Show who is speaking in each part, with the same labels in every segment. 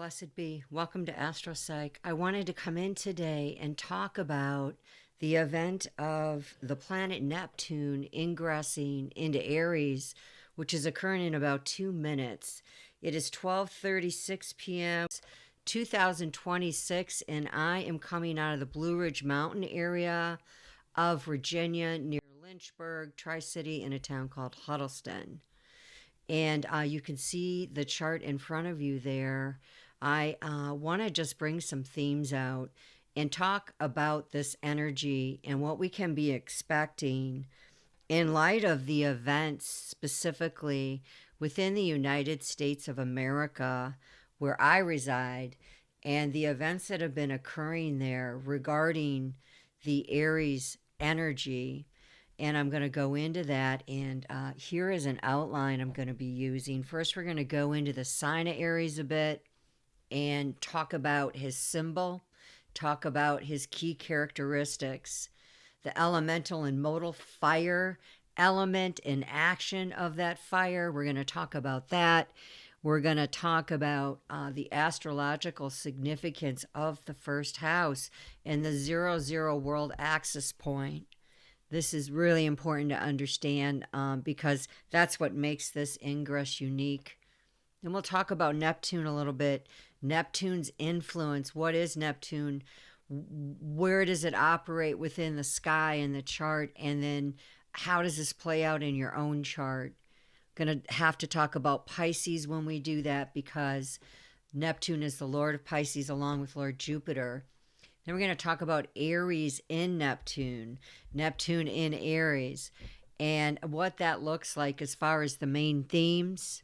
Speaker 1: Blessed be. Welcome to AstroPsych. I wanted to come in today and talk about the event of the planet Neptune ingressing into Aries, which is occurring in about 2 minutes. It is 12:36 p.m. 2026, and I am coming out of the Blue Ridge Mountain area of Virginia near Lynchburg, Tri-City, in a town called Huddleston. And you can see the chart in front of you there. I want to just bring some themes out and talk about this energy and what we can be expecting in light of the events specifically within the United States of America, where I reside, and the events that have been occurring there regarding the Aries energy. And I'm going to go into that, and here is an outline I'm going to be using. First, we're going to go into the sign of Aries a bit and talk about his symbol, talk about his key characteristics, the elemental and modal fire element and action of that fire. We're going to talk about that. We're going to talk about the astrological significance of the first house and the 0-0 world axis point. This is really important to understand because that's what makes this ingress unique. And we'll talk about Neptune a little bit. Neptune's influence. What is Neptune? Where does it operate within the sky and the chart? And then how does this play out in your own chart? Going to have to talk about Pisces when we do that, because Neptune is the Lord of Pisces along with Lord Jupiter. Then we're going to talk about Aries in Neptune, Neptune in Aries, and what that looks like as far as the main themes.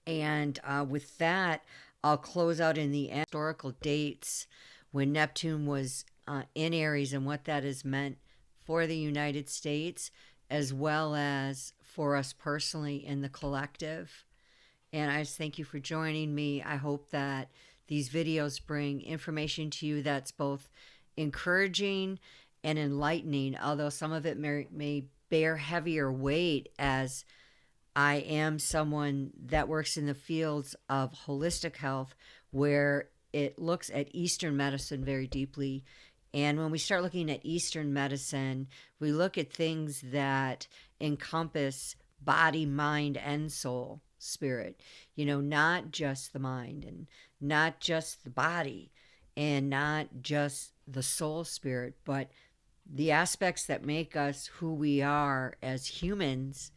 Speaker 1: And with that, I'll close out in the historical dates when Neptune was in Aries and what that has meant for the United States, as well as for us personally in the collective. And I just thank you for joining me. I hope that these videos bring information to you that's both encouraging and enlightening, although some of it may bear heavier weight, as I am someone that works in the fields of holistic health, where it looks at Eastern medicine very deeply. And when we start looking at Eastern medicine, we look at things that encompass body, mind, and soul, spirit. Not just the mind and not just the body and not just the soul spirit, but the aspects that make us who we are as humans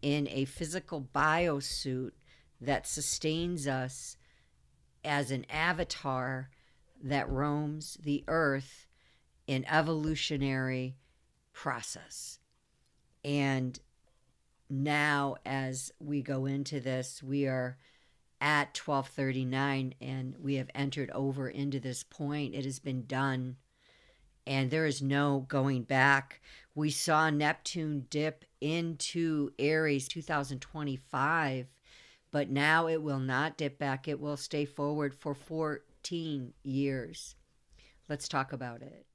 Speaker 1: in a physical biosuit that sustains us as an avatar that roams the earth in evolutionary process. And now, as we go into this, we are at 12:39 and we have entered over into this point. It has been done and there is no going back. We saw Neptune dip into Aries 2025, but now it will not dip back. It will stay forward for 14 years. Let's talk about it.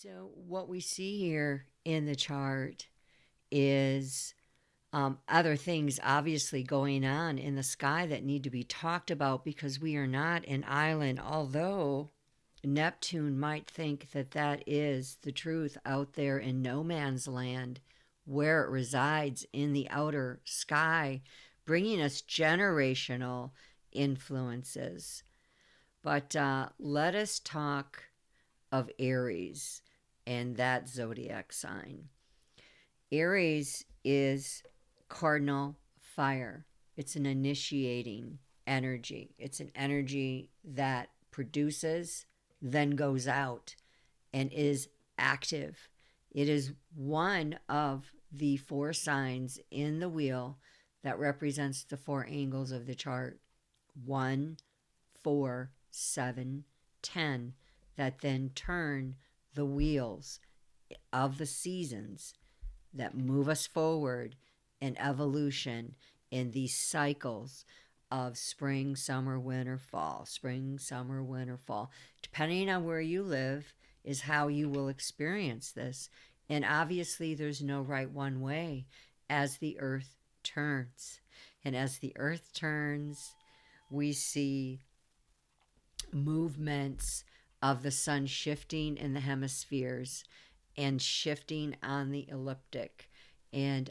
Speaker 1: So what we see here in the chart is other things obviously going on in the sky that need to be talked about, because we are not an island, although Neptune might think that that is the truth out there in no man's land, where it resides in the outer sky, bringing us generational influences. But let us talk of Aries and that zodiac sign. Aries is cardinal fire. It's an initiating energy. It's an energy that produces, then goes out and is active. It is one of the 4 signs in the wheel that represents the 4 angles of the chart: 1, 4, 7, 10, that then turn the wheels of the seasons that move us forward in evolution in these cycles of spring, summer, winter, fall, spring, summer, winter, fall. Depending on where you live, is how you will experience this. And obviously, there's no right one way as the earth turns. And as the earth turns, we see movements of the sun shifting in the hemispheres and shifting on the ecliptic. And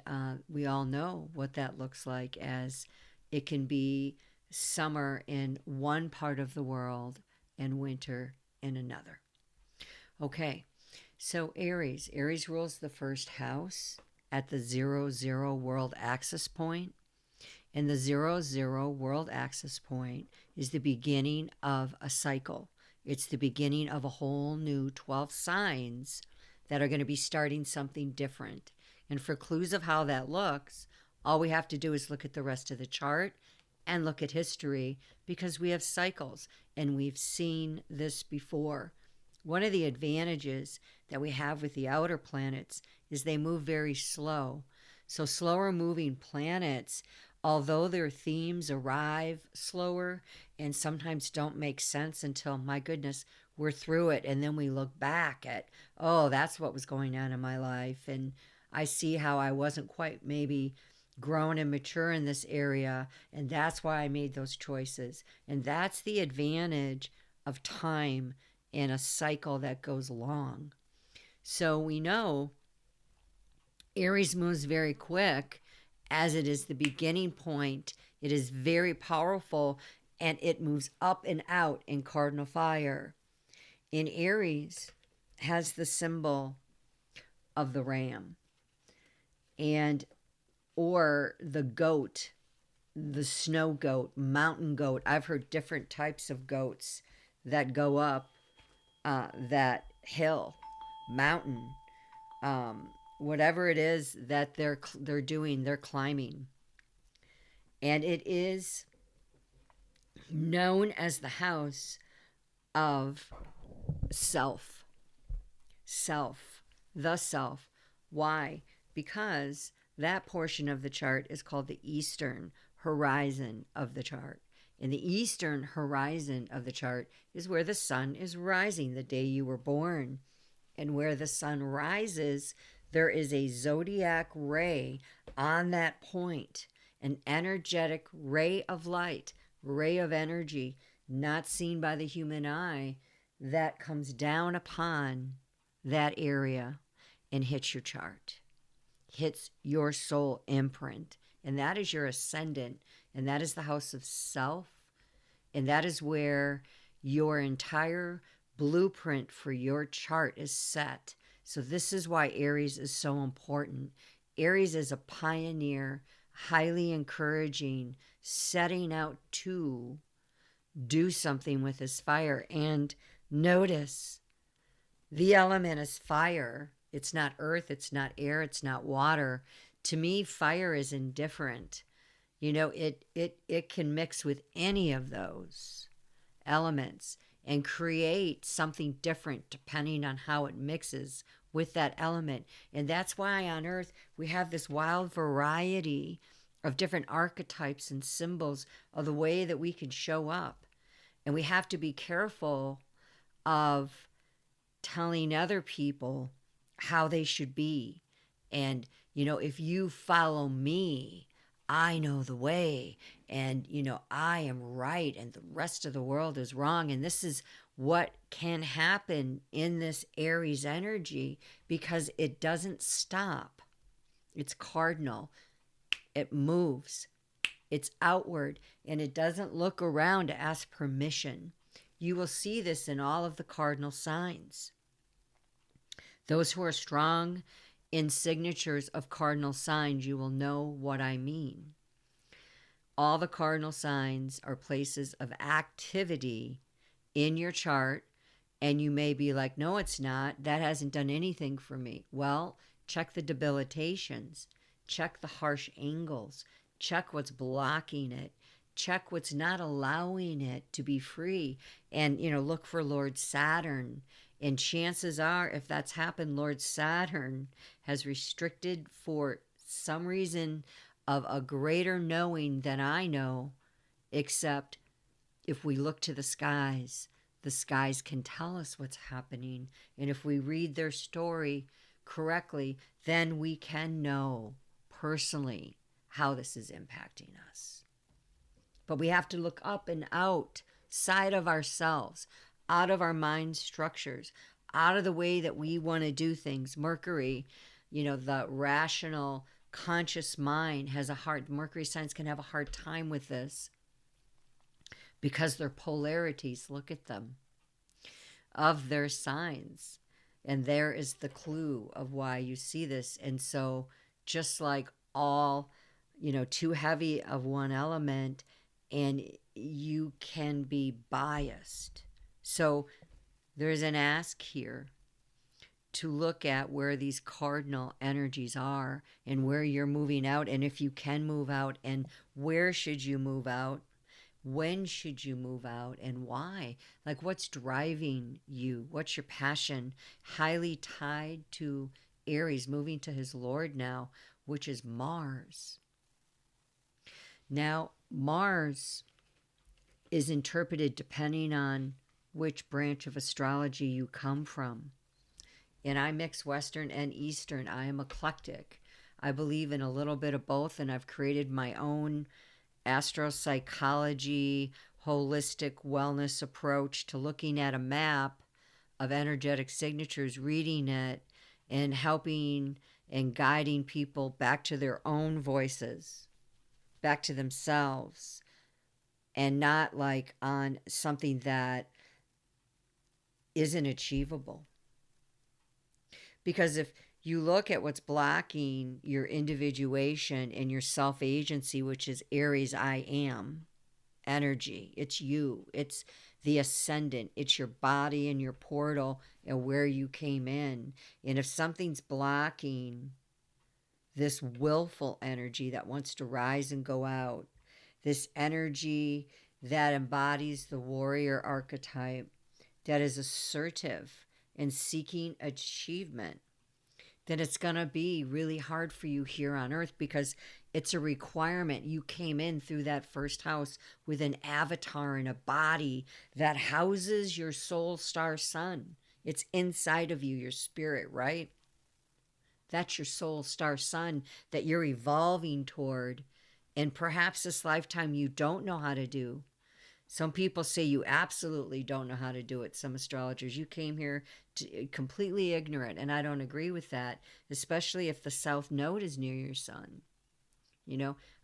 Speaker 1: we all know what that looks like, as it can be summer in one part of the world and winter in another. Okay, so Aries rules the first house at the 0, 0 world axis point. And the 0, 0 world axis point is the beginning of a cycle. It's the beginning of a whole new 12 signs that are going to be starting something different. And for clues of how that looks, all we have to do is look at the rest of the chart and look at history, because we have cycles and we've seen this before. One of the advantages that we have with the outer planets is they move very slow. So slower moving planets, although their themes arrive slower and sometimes don't make sense until, my goodness, we're through it. And then we look back at, oh, that's what was going on in my life. And I see how I wasn't quite maybe grown and mature in this area. And that's why I made those choices. And that's the advantage of time in a cycle that goes long. So we know Aries moves very quick, as it is the beginning point. It is very powerful, and it moves up and out in cardinal fire. In Aries has the symbol of the ram, and or the goat, the snow goat, mountain goat. I've heard different types of goats that go up that hill, mountain, whatever it is that they're doing, they're climbing. And it is known as the house of self. Self. The self. Why? Because that portion of the chart is called the eastern horizon of the chart. And the eastern horizon of the chart is where the sun is rising the day you were born. And where the sun rises, there is a zodiac ray on that point, an energetic ray of light, ray of energy, not seen by the human eye, that comes down upon that area and hits your chart, hits your soul imprint. And that is your ascendant, and that is the house of self. And that is where your entire blueprint for your chart is set. So this is why Aries is so important. Aries is a pioneer, highly encouraging, setting out to do something with his fire. And notice, the element is fire. It's not earth, it's not air, it's not water. To me, fire is indifferent. You know, it can mix with any of those elements and create something different depending on how it mixes with that element. And that's why on Earth we have this wild variety of different archetypes and symbols of the way that we can show up. And we have to be careful of telling other people how they should be. And, you know, if you follow me, I know the way, and, you know, I am right and the rest of the world is wrong. And this is what can happen in this Aries energy, because it doesn't stop. It's cardinal. It moves. It's outward, and it doesn't look around to ask permission. You will see this in all of the cardinal signs. Those who are strong in signatures of cardinal signs, you will know what I mean. All the cardinal signs are places of activity in your chart, and you may be like, no, it's not. That hasn't done anything for me. Well, check the debilitations, check the harsh angles, check what's blocking it, check what's not allowing it to be free. And, you know, look for Lord Saturn And chances are, if that's happened, Lord Saturn has restricted for some reason of a greater knowing than I know, except if we look to the skies can tell us what's happening. And if we read their story correctly, then we can know personally how this is impacting us. But we have to look up and outside of ourselves, out of our mind structures, out of the way that we want to do things. Mercury, the rational, conscious mind Mercury signs can have a hard time with this because they're polarities. Look at them, of their signs. And there is the clue of why you see this. And so just like all, too heavy of one element, and you can be biased. So there's an ask here to look at where these cardinal energies are and where you're moving out, and if you can move out, and where should you move out, when should you move out, and why. Like, what's driving you? What's your passion? Highly tied to Aries, moving to his Lord now, which is Mars. Now, Mars is interpreted depending on which branch of astrology you come from. And I mix Western and Eastern. I am eclectic. I believe in a little bit of both, and I've created my own astropsychology, holistic wellness approach to looking at a map of energetic signatures, reading it, and helping and guiding people back to their own voices, back to themselves, and not like on something that isn't achievable. Because if you look at what's blocking your individuation and your self-agency, which is Aries I am energy, it's you, it's the ascendant, it's your body and your portal and where you came in. And if something's blocking this willful energy that wants to rise and go out, this energy that embodies the warrior archetype, that is assertive and seeking achievement, then it's going to be really hard for you here on earth, because it's a requirement. You came in through that first house with an avatar and a body that houses your soul star sun. It's inside of you, your spirit, right? That's your soul star sun that you're evolving toward. And perhaps this lifetime you don't know how to do. Some people say you absolutely don't know how to do it. Some astrologers, you came here completely ignorant, and I don't agree with that, especially if the South Node is near your sun.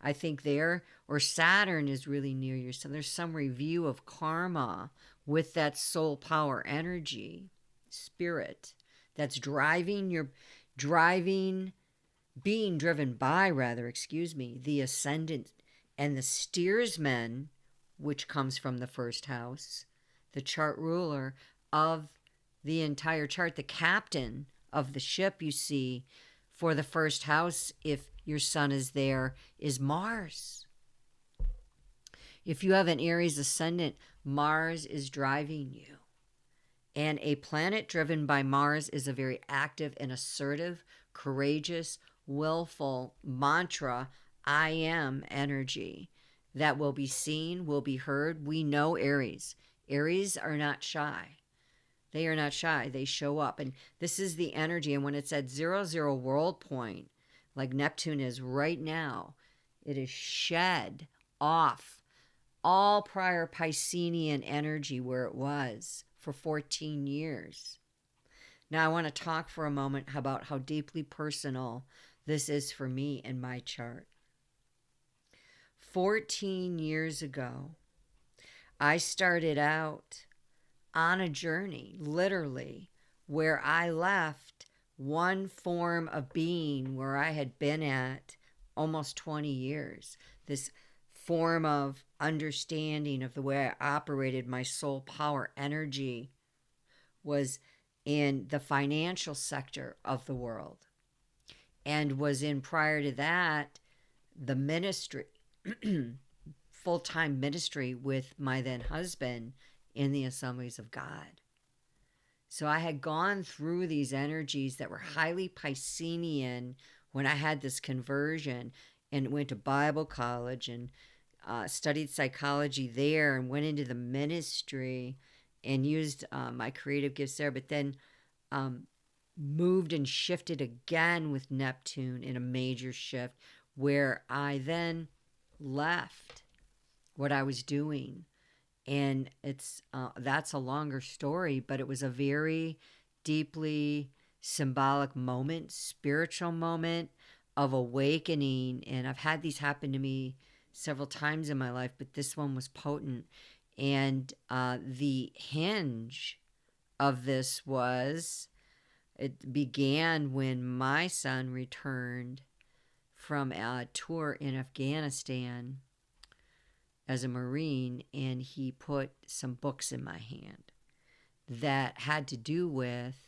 Speaker 1: I think or Saturn is really near your sun. There's some review of karma with that soul power energy, spirit, that's being driven by, the ascendant and the steersman, which comes from the first house, the chart ruler of the entire chart, the captain of the ship, you see, for the first house, if your sun is there, is Mars. If you have an Aries ascendant, Mars is driving you. And a planet driven by Mars is a very active and assertive, courageous, willful mantra, I am energy, that will be seen, will be heard. We know Aries. Aries are not shy. They are not shy. They show up. And this is the energy. And when it's at 0, world point, like Neptune is right now, it is shed off all prior Piscean energy where it was for 14 years. Now I want to talk for a moment about how deeply personal this is for me in my chart. 14 years ago, I started out on a journey, literally, where I left one form of being where I had been at almost 20 years. This form of understanding of the way I operated my soul power energy was in the financial sector of the world, and was in, prior to that, the ministry, full-time ministry with my then husband in the Assemblies of God. So I had gone through these energies that were highly Piscean when I had this conversion, and went to Bible college and studied psychology there, and went into the ministry and used my creative gifts there. But then um, moved and shifted again with Neptune in a major shift, where I then left what I was doing. And it's that's a longer story, but it was a very deeply symbolic moment, spiritual moment of awakening. And I've had these happen to me several times in my life, but this one was potent. And the hinge of this was, it began when my son returned from a tour in Afghanistan as a Marine, and he put some books in my hand that had to do with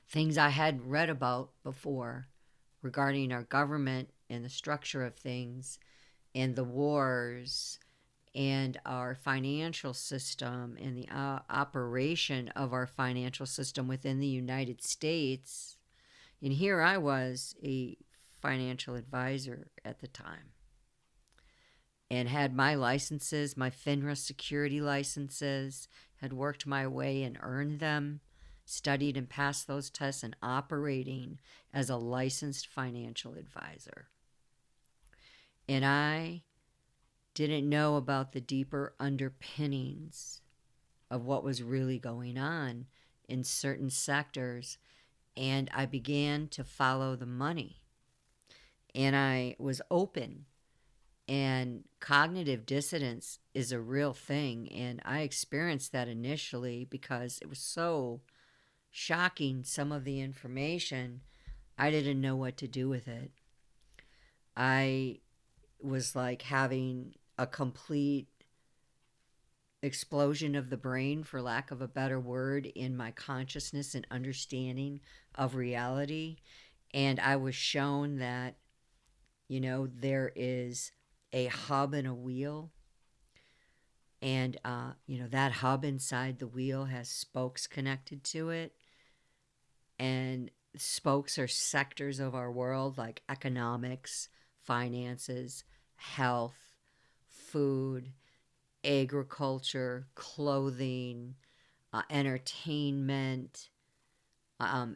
Speaker 1: things I hadn't read about before regarding our government and the structure of things and the wars and our financial system and the operation of our financial system within the United States. And here I was, a financial advisor at the time, and had my licenses, my FINRA security licenses, had worked my way and earned them, studied and passed those tests, and operating as a licensed financial advisor. And I didn't know about the deeper underpinnings of what was really going on in certain sectors. And I began to follow the money. And I was open. And cognitive dissonance is a real thing. And I experienced that initially because it was so shocking, some of the information. I didn't know what to do with it. I was like having a complete explosion of the brain, for lack of a better word, in my consciousness and understanding of reality. And I was shown that, there is a hub and a wheel. And, that hub inside the wheel has spokes connected to it. And spokes are sectors of our world, like economics, finances, health, food, agriculture, clothing, entertainment,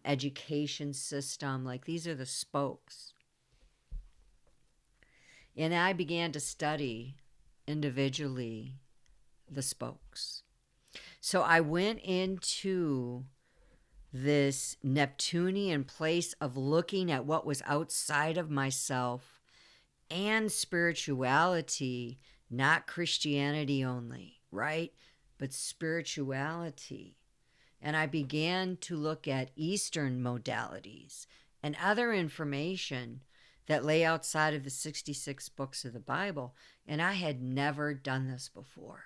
Speaker 1: education system. Like, these are the spokes. And I began to study individually the spokes. So I went into this Neptunian place of looking at what was outside of myself and spirituality, not Christianity only, right? But spirituality. And I began to look at Eastern modalities and other information that lay outside of the 66 books of the Bible. And I had never done this before.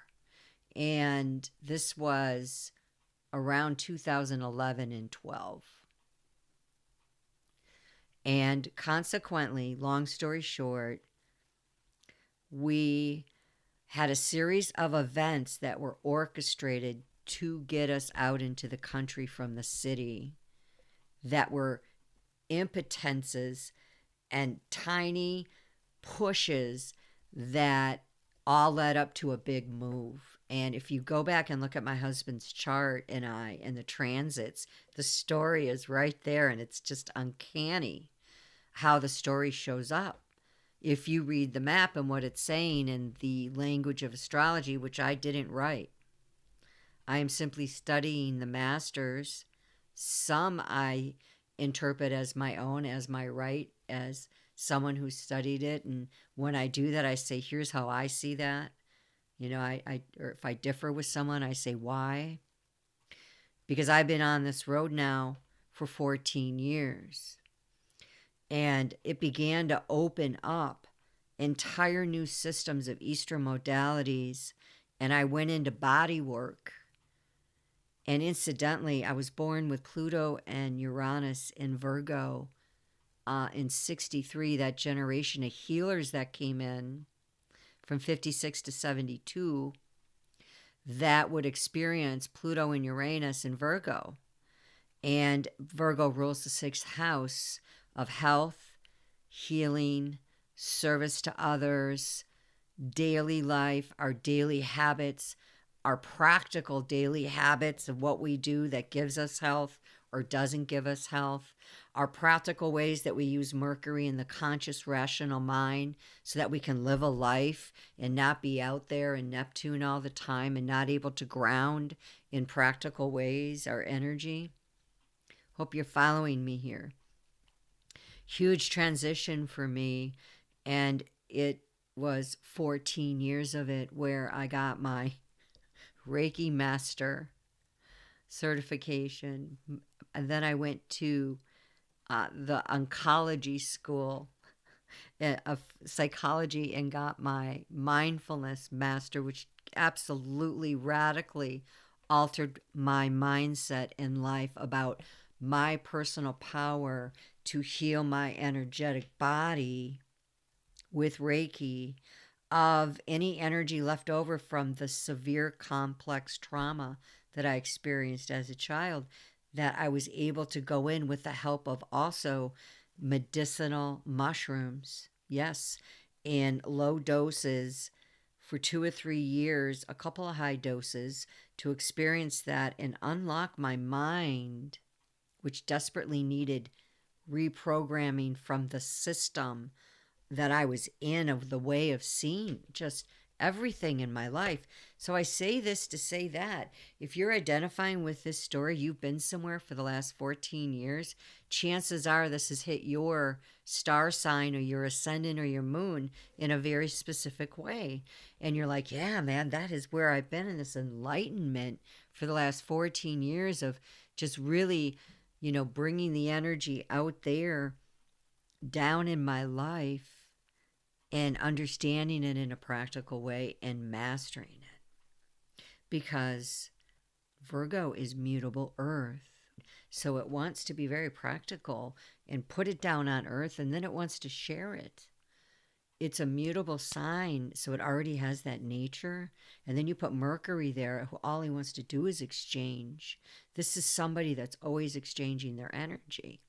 Speaker 1: And this was around 2011 and 12. And consequently, long story short, we had a series of events that were orchestrated to get us out into the country from the city, that were impotences and tiny pushes that all led up to a big move. And if you go back and look at my husband's chart and the transits, the story is right there, and it's just uncanny how the story shows up. If you read the map and what it's saying in the language of astrology, which I didn't write, I am simply studying the masters. Some I interpret as my own, as my right, as someone who studied it. And when I do that, I say, here's how I see that. Or if I differ with someone, I say, why? Because I've been on this road now for 14 years. And it began to open up entire new systems of Eastern modalities. And I went into body work. And incidentally, I was born with Pluto and Uranus in Virgo in 63, that generation of healers that came in from 56 to 72. that would experience Pluto and Uranus in Virgo. And Virgo rules the sixth house of health, healing, service to others, daily life, our daily habits, our practical daily habits of what we do that gives us health or doesn't give us health, our practical ways that we use Mercury in the conscious, rational mind so that we can live a life and not be out there in Neptune all the time and not able to ground in practical ways our energy. Hope you're following me here. Huge transition for me, and it was 14 years of it where I got my Reiki master certification. And then I went to the oncology school of psychology and got my mindfulness master, which absolutely radically altered my mindset in life about my personal power to heal my energetic body with Reiki of any energy left over from the severe complex trauma that I experienced as a child, that I was able to go in with the help of also medicinal mushrooms. Yes, in low doses for 2 or 3 years, a couple of high doses to experience that and unlock my mind, which desperately needed reprogramming from the system that I was in, of the way of seeing just everything in my life. So I say this to say that if you're identifying with this story, you've been somewhere for the last 14 years, chances are this has hit your star sign or your ascendant or your moon in a very specific way. And you're like, yeah, man, that is where I've been in this enlightenment for the last 14 years of just really, bringing the energy out there down in my life and understanding it in a practical way and mastering it. Because Virgo is mutable earth. So it wants to be very practical and put it down on earth, and then it wants to share it. It's a mutable sign, so it already has that nature. And then you put Mercury there, who all he wants to do is exchange. This is somebody that's always exchanging their energy.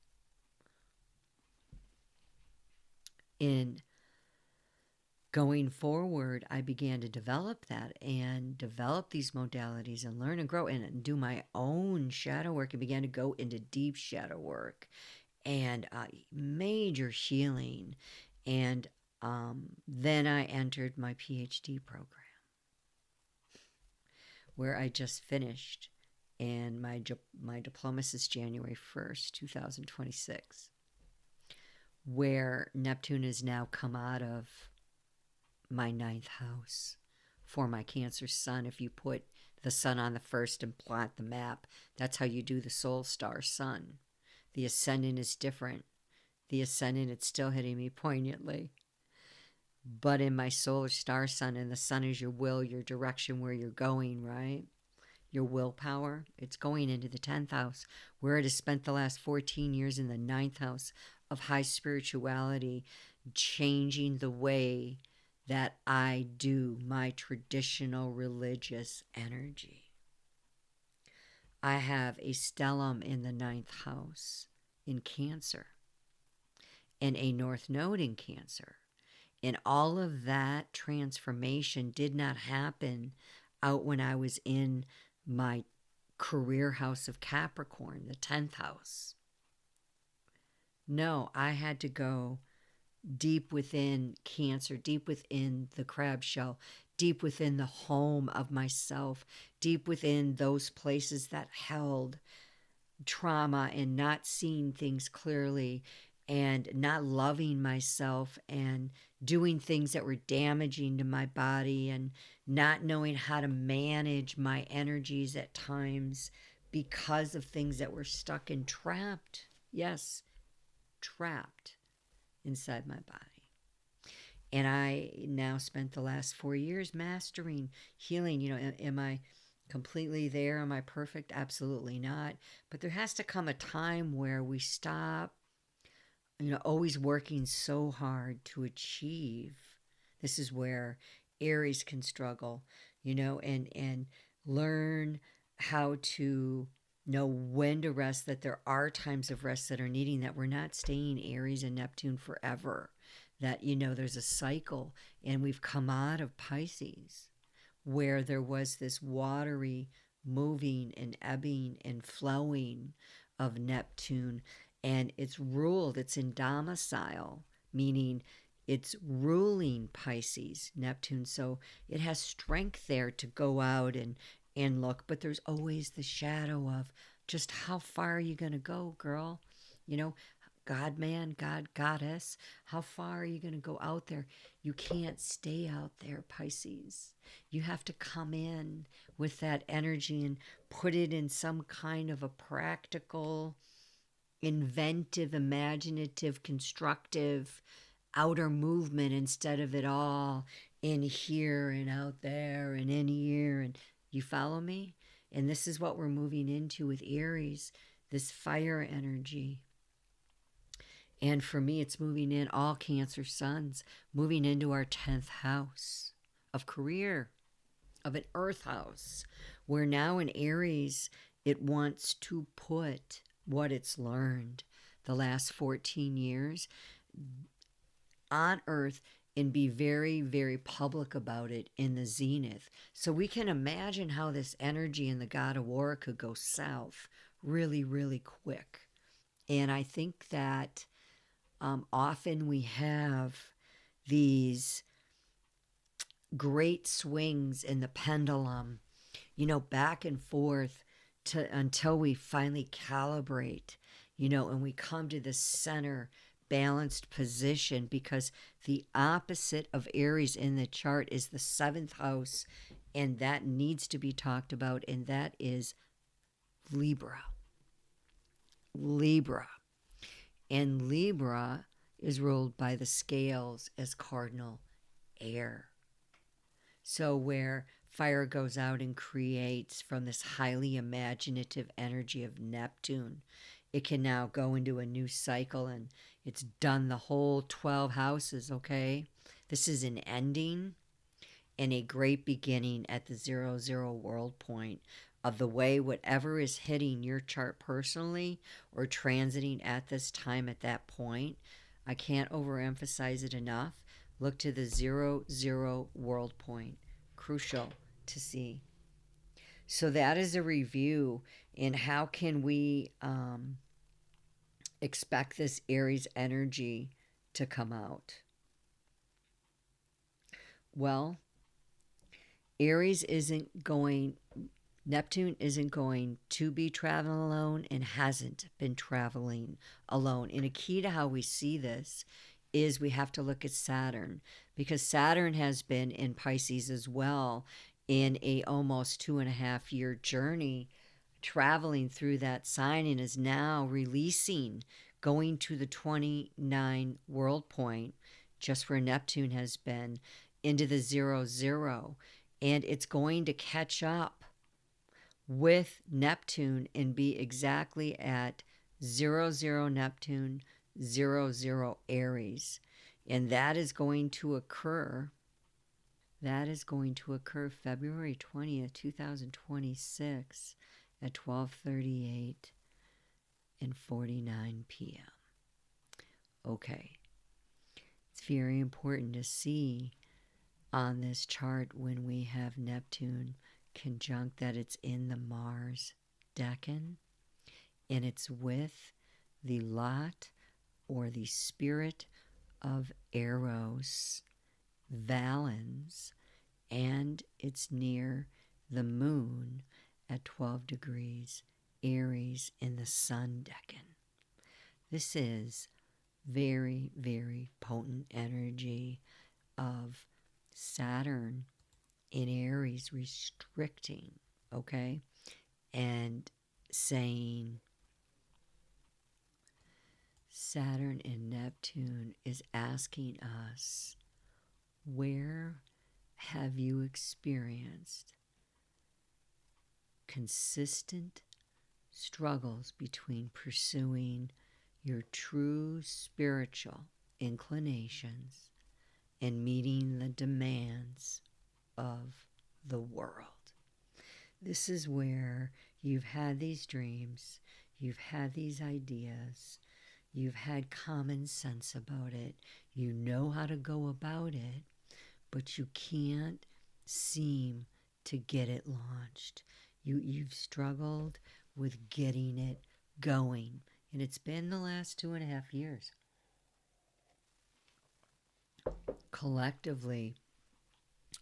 Speaker 1: In going forward, I began to develop that and develop these modalities and learn and grow and do my own shadow work, and began to go into deep shadow work and major healing. And then I entered my PhD program, where I just finished. And my diploma is January 1st, 2026, where Neptune has now come out of my ninth house for my Cancer sun. If you put the sun on the first and plot the map, that's how you do the soul star sun. The ascendant is different. The ascendant, it's still hitting me poignantly. But in my solar star sun, and the sun is your will, your direction, where you're going, right? Your willpower, it's going into the 10th house, where it has spent the last 14 years in the 9th house of high spirituality, changing the way that I do my traditional religious energy. I have a stellium in the 9th house in Cancer and a North Node in Cancer. And all of that transformation did not happen out when I was in my career house of Capricorn, the 10th house. No, I had to go deep within Cancer, deep within the crab shell, deep within the home of myself, deep within those places that held trauma and not seeing things clearly and not loving myself and doing things that were damaging to my body and not knowing how to manage my energies at times because of things that were stuck and trapped. Yes, trapped inside my body. And I now spent the last 4 years mastering healing. Am I completely there? Am I perfect? Absolutely not. But there has to come a time where we stop, always working so hard to achieve. This is where Aries can struggle, and learn how to know when to rest, that there are times of rest that are needing, that we're not staying Aries and Neptune forever, that, there's a cycle, and we've come out of Pisces where there was this watery moving and ebbing and flowing of Neptune, and it's ruled, it's in domicile, meaning it's ruling Pisces, Neptune. So it has strength there to go out and look, but there's always the shadow of just how far are you going to go, girl? God man, God goddess, how far are you going to go out there? You can't stay out there, Pisces. You have to come in with that energy and put it in some kind of a practical, inventive, imaginative, constructive outer movement, instead of it all in here and out there and in here. And you follow me? And this is what we're moving into with Aries, this fire energy. And for me, it's moving in all Cancer suns, moving into our 10th house of career, of an earth house, where now in Aries, it wants to put what it's learned the last 14 years on earth and be very, very public about it in the zenith. So we can imagine how this energy in the God of War could go south really, really quick. And I think that often we have these great swings in the pendulum, back and forth until we finally calibrate, and we come to the center balanced position, because the opposite of Aries in the chart is the 7th house, and that needs to be talked about, and that is Libra. And Libra is ruled by the scales as cardinal air. So where fire goes out and creates from this highly imaginative energy of Neptune, it can now go into a new cycle, and it's done the whole 12 houses, okay? This is an ending and a great beginning at the 0, world point of the way whatever is hitting your chart personally or transiting at this time at that point. I can't overemphasize it enough. Look to the 0, world point. Crucial to see. So that is a review in how can we expect this Aries energy to come out. Well, Neptune isn't going to be traveling alone and hasn't been traveling alone. And a key to how we see this is we have to look at Saturn, because Saturn has been in Pisces as well in a almost 2.5-year journey, traveling through that sign, and is now releasing, going to the 29 world point, just where Neptune has been, into the 0, and it's going to catch up with Neptune and be exactly at 0, Neptune, 0, Aries. And that is going to occur February 20th, 2026 at 12:38 and 49 p.m. Okay. It's very important to see on this chart when we have Neptune conjunct that it's in the Mars decan, and it's with the lot or the spirit of Eros, Valens, and it's near the moon at 12 degrees Aries in the sun decan. This is very, very potent energy of Saturn in Aries restricting, okay, and saying Saturn and Neptune is asking us, where have you experienced consistent struggles between pursuing your true spiritual inclinations and meeting the demands of the world? This is where you've had these dreams, you've had these ideas, you've had common sense about it, you know how to go about it, but you can't seem to get it launched. You've struggled with getting it going. And it's been the last 2.5 years. Collectively,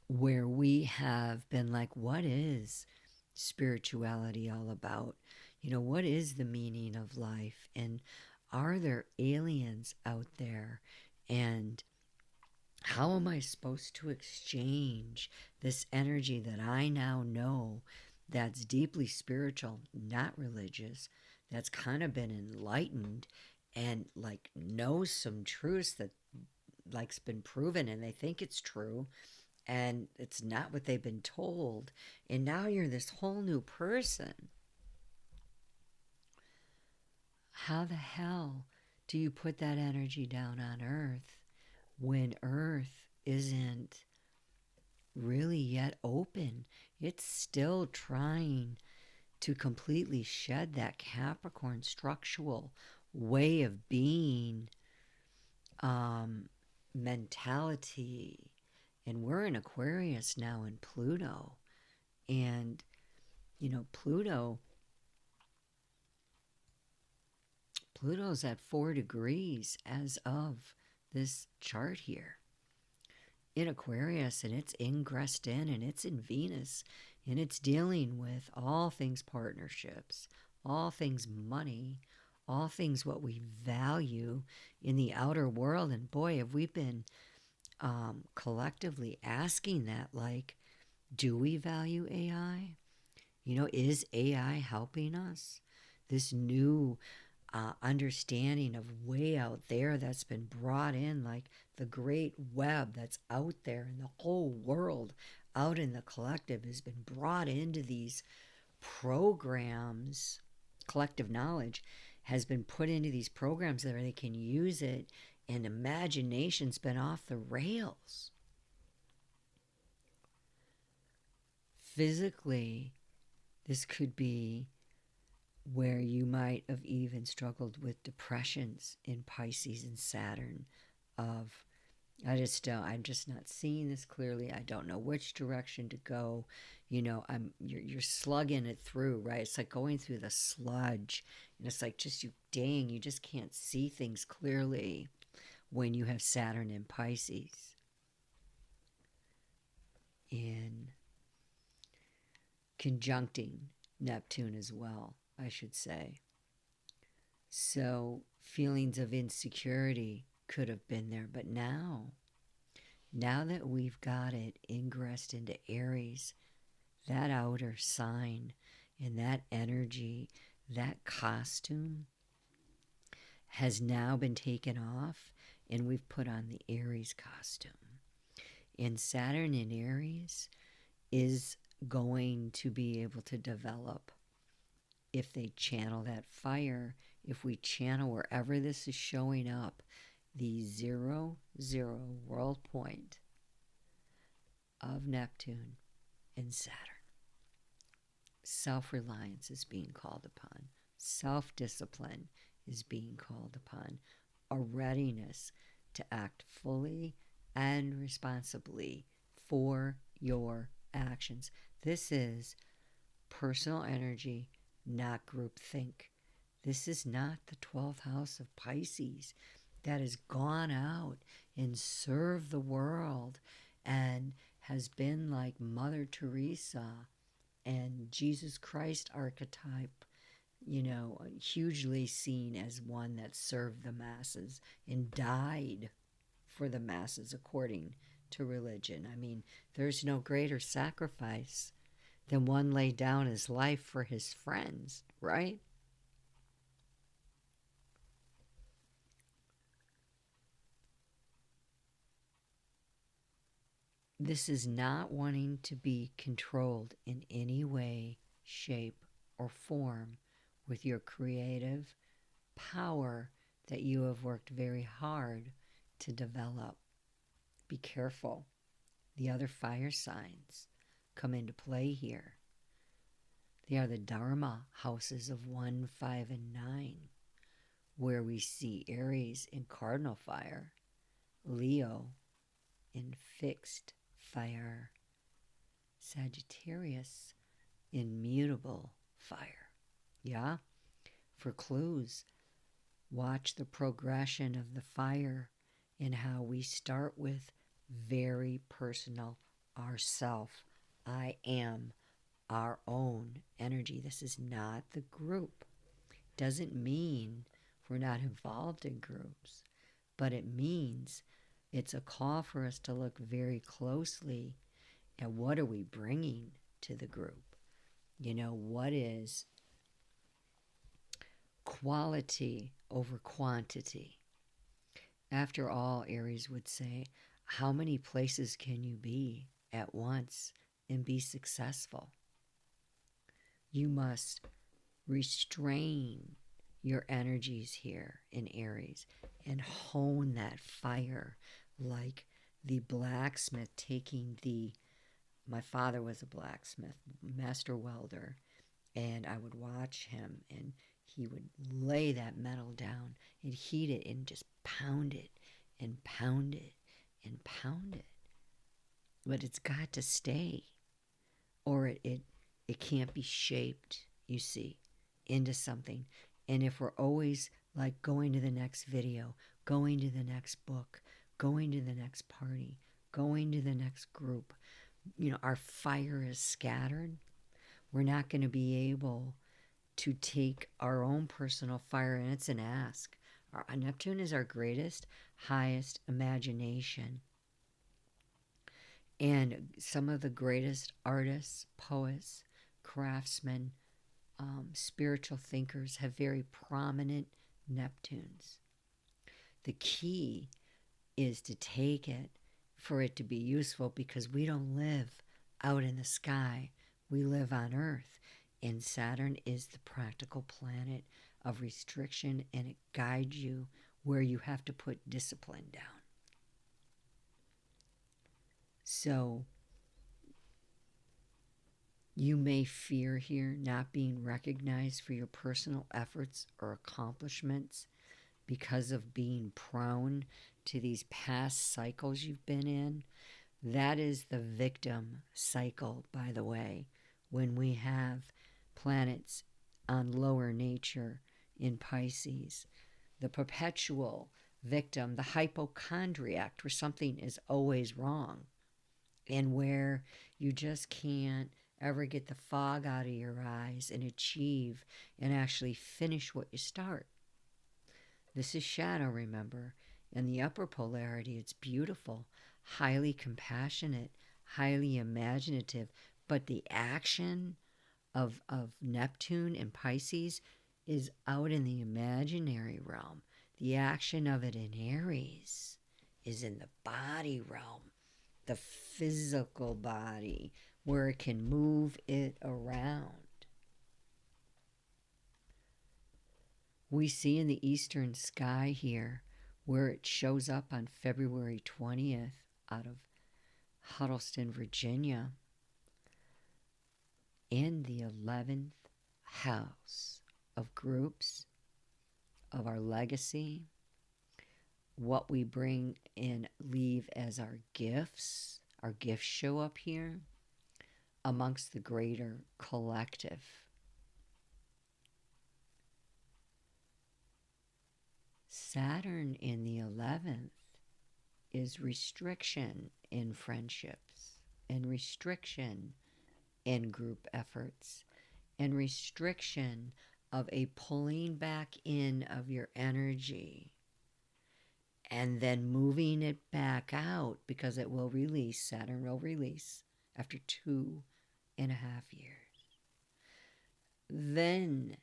Speaker 1: where we have been like, what is spirituality all about? What is the meaning of life? And are there aliens out there? And how am I supposed to exchange this energy that I now know that's deeply spiritual, not religious, that's kind of been enlightened and like knows some truths that like's been proven and they think it's true and it's not what they've been told, and now you're this whole new person. How the hell do you put that energy down on earth when earth isn't really yet open? It's still trying to completely shed that Capricorn structural way of being, mentality. And we're in Aquarius now in Pluto. And, Pluto's at 4 degrees as of this chart here in Aquarius, and it's ingressed in, and it's in Venus, and it's dealing with all things partnerships, all things money, all things what we value in the outer world. And boy, have we been collectively asking that, like, do we value AI? Is AI helping us? This new understanding of way out there that's been brought in, like the great web that's out there, and the whole world out in the collective has been brought into these programs. Collective knowledge has been put into these programs that they can use it, and imagination's been off the rails. Physically, this could be where you might have even struggled with depressions in Pisces and Saturn. I'm just not seeing this clearly. I don't know which direction to go. You're slugging it through, right? It's like going through the sludge, and it's like you just can't see things clearly when you have Saturn in Pisces. In conjuncting Neptune as well, I should say. So feelings of insecurity could have been there, but now that we've got it ingressed into Aries, that outer sign and that energy, that costume has now been taken off, and we've put on the Aries costume. And Saturn in Aries is going to be able to develop if they channel that fire, if we channel wherever this is showing up, the 0, 0 world point of Neptune and Saturn. Self-reliance is being called upon. Self-discipline is being called upon. A readiness to act fully and responsibly for your actions. This is personal energy, not groupthink. This is not the 12th house of Pisces that has gone out and served the world and has been like Mother Teresa and Jesus Christ archetype, hugely seen as one that served the masses and died for the masses according to religion. I mean, there's no greater sacrifice than one laid down his life for his friends, right? This is not wanting to be controlled in any way, shape, or form with your creative power that you have worked very hard to develop. Be careful. The other fire signs come into play here. They are the Dharma houses of 1, 5, and 9, where we see Aries in cardinal fire, Leo in fixed fire, Sagittarius in mutable fire. Yeah? For clues, watch the progression of the fire and how we start with very personal ourself. I am our own energy. This is not the group. Doesn't mean we're not involved in groups, but it means it's a call for us to look very closely at what are we bringing to the group. You know, what is quality over quantity? After all, Aries would say, how many places can you be at once and be successful? You must restrain your energies here in Aries and hone that fire like the blacksmith taking my father was a blacksmith, master welder, and I would watch him and he would lay that metal down and heat it and just pound it and pound it and pound it. But it's got to stay or it can't be shaped, you see, into something. And if we're always like going to the next video, going to the next book, going to the next party, going to the next group, you know, our fire is scattered. We're not going to be able to take our own personal fire, and it's an ask. Neptune is our greatest, highest imagination. And some of the greatest artists, poets, craftsmen, spiritual thinkers have very prominent Neptunes. The key is to take it for it to be useful, because we don't live out in the sky. We live on Earth. And Saturn is the practical planet of restriction, and it guides you where you have to put discipline down. So you may fear here not being recognized for your personal efforts or accomplishments because of being prone to these past cycles you've been in. That is the victim cycle, by the way, when we have planets on lower nature in Pisces. The perpetual victim, the hypochondriac, where something is always wrong and where you just can't ever get the fog out of your eyes and achieve and actually finish what you start. This is shadow, remember. And the upper polarity, it's beautiful, highly compassionate, highly imaginative, but the action of Neptune and Pisces is out in the imaginary realm. The action of it in Aries is in the body realm, the physical body, where it can move it around. We see in the eastern sky here where it shows up on February 20th out of Huddleston, Virginia, in the 11th house of groups, of our legacy, what we bring and leave as our gifts. Our gifts show up here amongst the greater collective. Saturn in the 11th is restriction in friendships and restriction in group efforts and restriction of a pulling back in of your energy and then moving it back out, because it will release, Saturn will release after 2.5 years. Then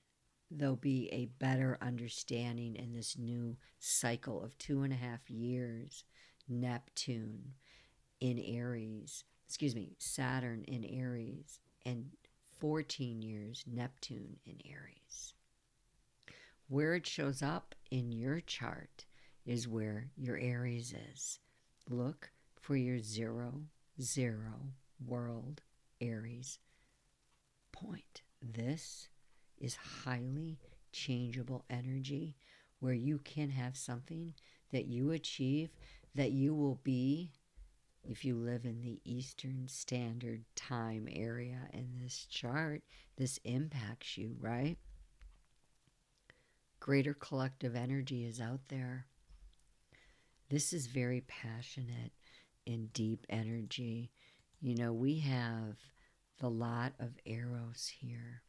Speaker 1: there'll be a better understanding in this new cycle of 2.5 years, Neptune in Aries, Saturn in Aries, and 14 years, Neptune in Aries. Where it shows up in your chart is where your Aries is. Look for your 0, 0 world Aries point this is highly changeable energy where you can have something that you achieve that you will be if you live in the Eastern Standard Time area in this chart. This impacts you, right? Greater collective energy is out there. This is very passionate and deep energy. You know, we have the lot of Eros here.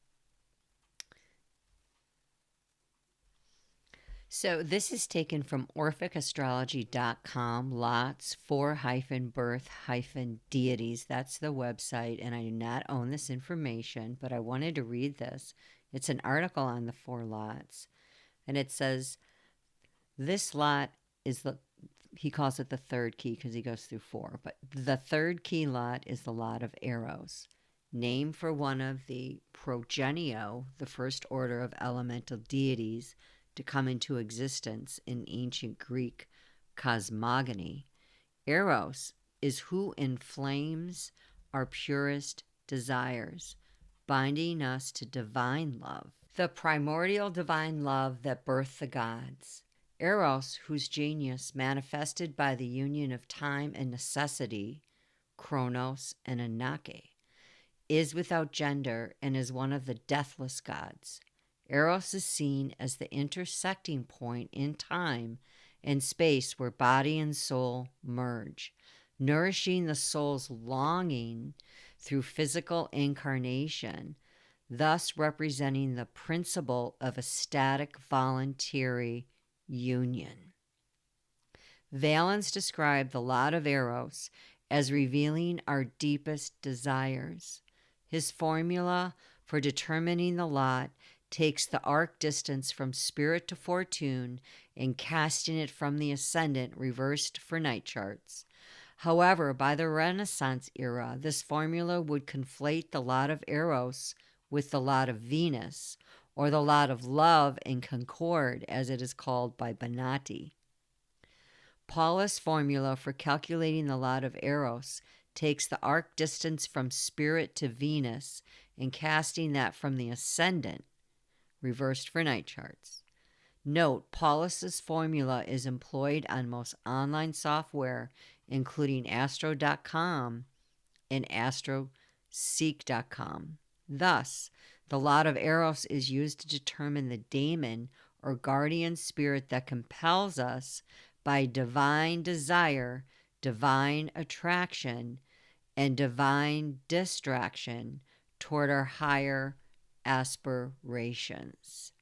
Speaker 1: So this is taken from orphicastrology.com, lots 4-birth-deities. That's the website, and I do not own this information, but I wanted to read this. It's an article on the 4 lots, and it says, this lot is he calls it the third key because he goes through 4, but the third key lot is the lot of Eros, name for one of the progenio, the first order of elemental deities to come into existence in ancient Greek cosmogony. Eros is who inflames our purest desires, binding us to divine love, the primordial divine love that birthed the gods. Eros, whose genius manifested by the union of time and necessity, Chronos and Anake, is without gender and is one of the deathless gods. Eros is seen as the intersecting point in time and space where body and soul merge, nourishing the soul's longing through physical incarnation, thus representing the principle of ecstatic voluntary union. Valens described the lot of Eros as revealing our deepest desires. His formula for determining the lot takes the arc distance from spirit to fortune and casting it from the ascendant reversed for night charts. However, by the Renaissance era, this formula would conflate the lot of Eros with the lot of Venus, or the lot of love and concord, as it is called by Bonatti. Paulus' formula for calculating the lot of Eros takes the arc distance from spirit to Venus and casting that from the ascendant, reversed for night charts. Note, Paulus's formula is employed on most online software, including astro.com and astroseek.com. Thus, the lot of Eros is used to determine the daemon or guardian spirit that compels us by divine desire, divine attraction, and divine distraction toward our higher aspirations.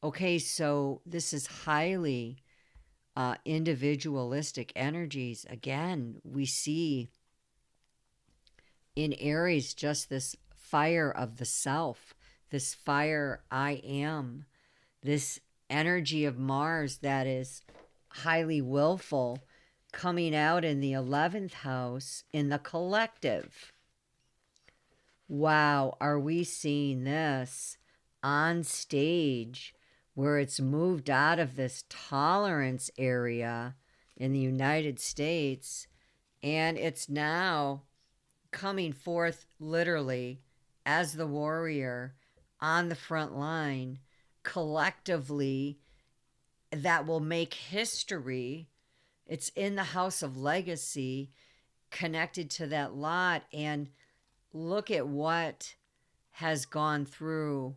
Speaker 1: Okay, so this is highly individualistic energies. Again, we see in Aries just this fire of the self, this fire I am, this energy of Mars that is highly willful, coming out in the 11th house in the collective. Wow, are we seeing this on stage where it's moved out of this tolerance area in the United States and it's now coming forth literally as the warrior on the front line collectively that will make history. It's in the house of legacy connected to that lot. And look at what has gone through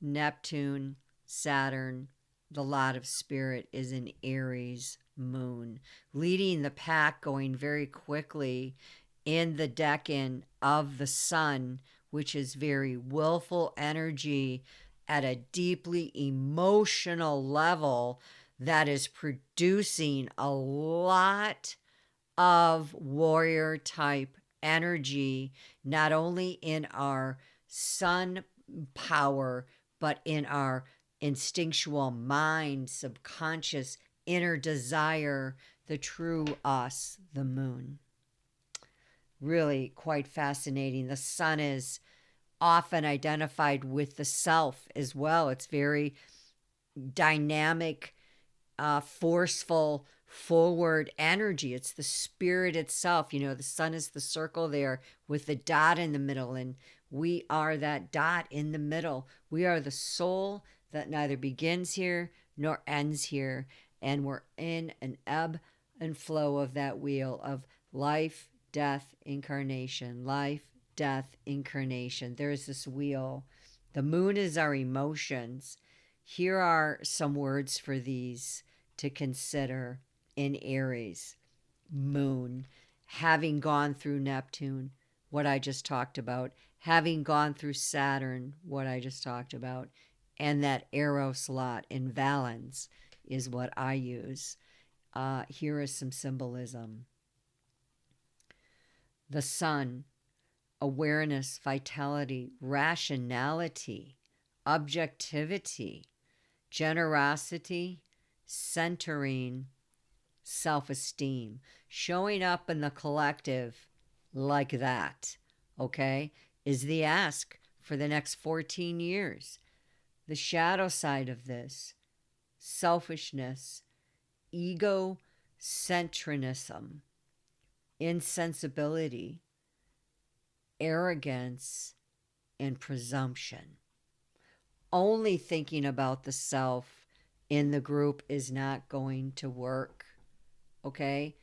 Speaker 1: Neptune, Saturn. The lot of spirit is in Aries moon, leading the pack, going very quickly in the decan of the sun, which is very willful energy at a deeply emotional level that is producing a lot of warrior type energy, not only in our sun power, but in our instinctual mind, subconscious, inner desire, the true us, the moon. Really quite fascinating. The sun is often identified with the self as well. It's very dynamic, forceful, forward energy. It's the spirit itself. You know, the sun is the circle there with the dot in the middle, and we are that dot in the middle. We are the soul that neither begins here nor ends here, and we're in an ebb and flow of that wheel of life, death, incarnation, life, death, incarnation. There's this wheel. The moon is our emotions. Here are some words for these to consider in Aries. Moon, having gone through Neptune, what I just talked about, having gone through Saturn, what I just talked about, and that Eros lot in Valence is what I use. Here is some symbolism. The sun, awareness, vitality, rationality, objectivity, generosity, centering, self-esteem, showing up in the collective like that, okay, is the ask for the next 14 years. The shadow side of this, selfishness, egocentrism, insensibility, arrogance, and presumption. Only thinking about the self in the group is not going to work, okay?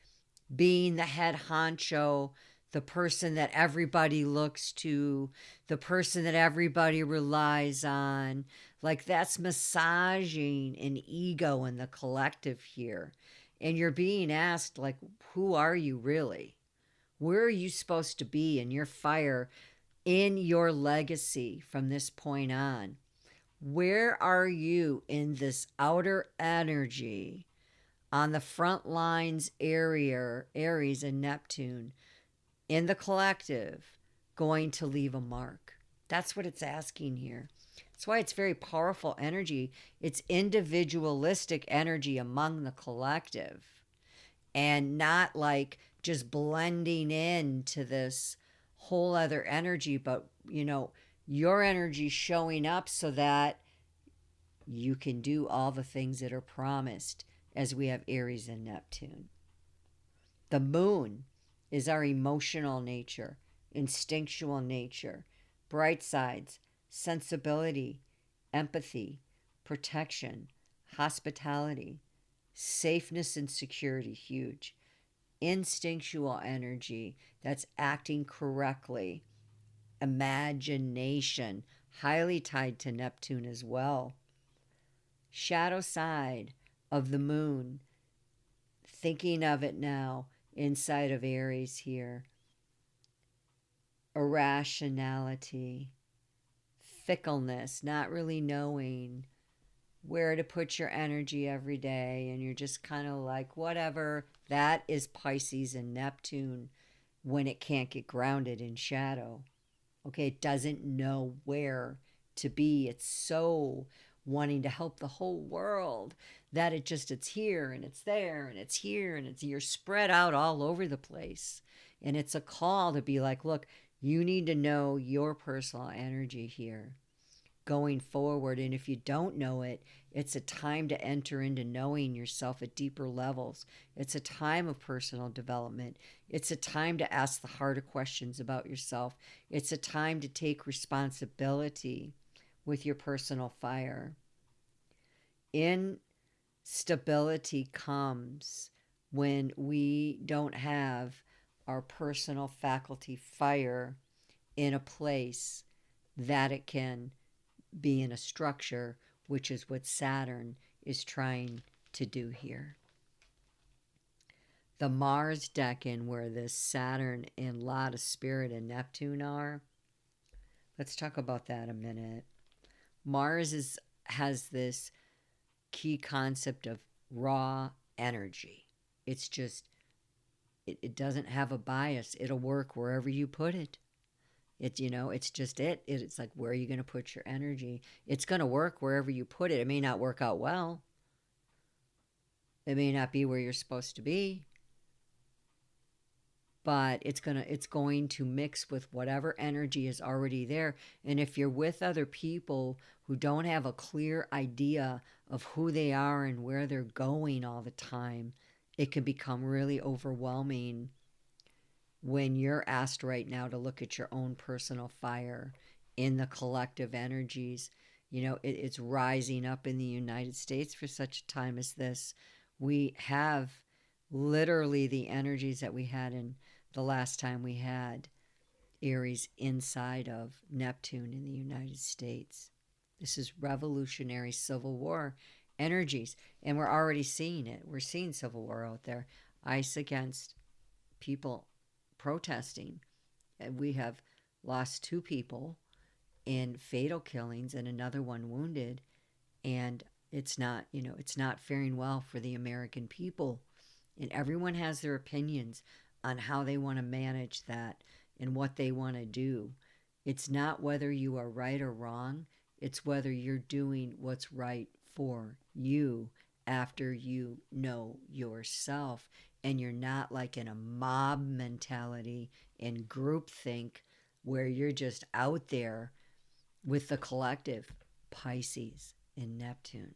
Speaker 1: Being the head honcho, the person that everybody looks to, the person that everybody relies on, like that's massaging an ego in the collective here. And you're being asked, like, who are you really? Where are you supposed to be in your fire, in your legacy from this point on? Where are you in this outer energy on the front lines area, Aries and Neptune, in the collective, going to leave a mark? That's what it's asking here. That's why it's very powerful energy. It's individualistic energy among the collective and not like just blending into this whole other energy, but, you know, your energy showing up so that you can do all the things that are promised as we have Aries and Neptune. The moon is our emotional nature, instinctual nature, bright sides, sensibility, empathy, protection, hospitality, safeness and security, huge. Instinctual energy that's acting correctly. Imagination, highly tied to Neptune as well. Shadow side of the moon, thinking of it now inside of Aries here. Irrationality, fickleness, not really knowing where to put your energy every day, and you're just kind of like, whatever. That is Pisces and Neptune when it can't get grounded in shadow. Okay, it doesn't know where to be. It's so wanting to help the whole world that it's here and it's there and it's here and you're spread out all over the place. And it's a call to be like, look, you need to know your personal energy here going forward. And if you don't know it, it's a time to enter into knowing yourself at deeper levels. It's a time of personal development. It's a time to ask the harder questions about yourself. It's a time to take responsibility with your personal fire. Instability comes when we don't have our personal faculty fire in a place that it can be in a structure, which is what Saturn is trying to do here. The Mars decan, where this Saturn and lot of Spirit and Neptune are, let's talk about that a minute. Mars has this key concept of raw energy. It's just, it doesn't have a bias. It'll work wherever you put it. It's just it's like, where are you going to put your energy? It's going to work wherever you put it. It may not work out well. It may not be where you're supposed to be, but it's going to mix with whatever energy is already there. And if you're with other people who don't have a clear idea of who they are and where they're going all the time, it can become really overwhelming when you're asked right now to look at your own personal fire in the collective energies. It's rising up in the United States for such a time as this. We have literally the energies that we had in the last time we had Aries inside of Neptune in the United States. This is revolutionary Civil War energies, and we're already seeing it. We're seeing Civil War out there. ICE against people protesting. And we have lost 2 people in fatal killings and another one wounded. And it's not faring well for the American people. And everyone has their opinions on how they want to manage that and what they want to do. It's not whether you are right or wrong. It's whether you're doing what's right for you after you know yourself, and you're not like in a mob mentality and groupthink where you're just out there with the collective. Pisces and Neptune.